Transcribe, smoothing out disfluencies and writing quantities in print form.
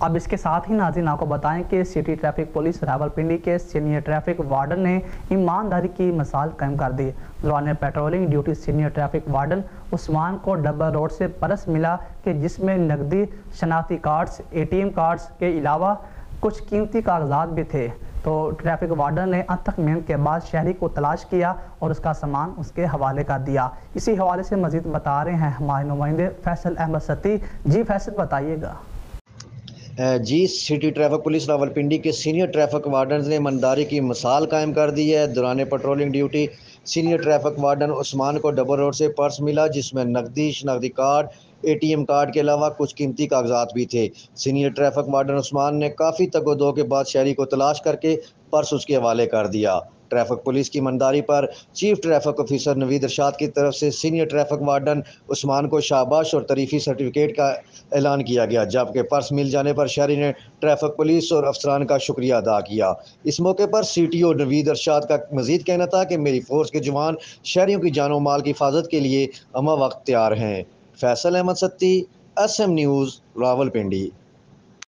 اب اس کے ساتھ ہی ناظرین آپ کو بتائیں کہ سٹی ٹریفک پولیس راولپنڈی کے سینئر ٹریفک وارڈن نے ایمانداری کی مثال قائم کر دی۔ دوران patrolling duty senior traffic warden Usman کو ڈبل روڈ سے پرس ملا کہ جس میں نقدی، شناختی کارڈز، ATM کارڈز کے علاوہ کچھ قیمتی کاغذات بھی تھے۔ تو ٹریفک وارڈن نے انتھک محنت کے بعد شہری کو تلاش کیا اور اس کا سامان اس کے حوالے کر دیا۔ اسی حوالے سے مزید بتا رہے ہیں ہمارے نمائندے فیصل احمد ستی۔ جی فیصل بتائیے گا۔ جی سٹی ٹریفک پولیس راولپنڈی کے سینئر ٹریفک وارڈنز نے ایمانداری کی مثال قائم کر دی ہے۔ دوران patrolling duty senior traffic warden Usman کو ڈبل روڈ سے پرس ملا جس میں نقدی، شناختی کارڈ، ATM کارڈ کے علاوہ کچھ قیمتی کاغذات بھی تھے۔ سینئر ٹریفک وارڈن عثمان نے کافی تگ و دو کے بعد شہری کو تلاش کر کے پرس اس کے حوالے کر دیا۔ ٹریفک پولیس کی ایمانداری پر چیف ٹریفک آفیسر نوید ارشاد کی طرف سے سینئر ٹریفک وارڈن عثمان کو شاباش اور تعریفی سرٹیفکیٹ کا اعلان کیا گیا، جبکہ پرس مل جانے پر شہری نے ٹریفک پولیس اور افسران کا شکریہ ادا کیا۔ اس موقع پر CTO نوید ارشاد کا مزید کہنا تھا کہ میری فورس کے جوان شہریوں کی جان و مال کی حفاظت کے لیے ہمہ وقت تیار ہیں۔ فیصل احمد ستی، SM نیوز، راولپنڈی۔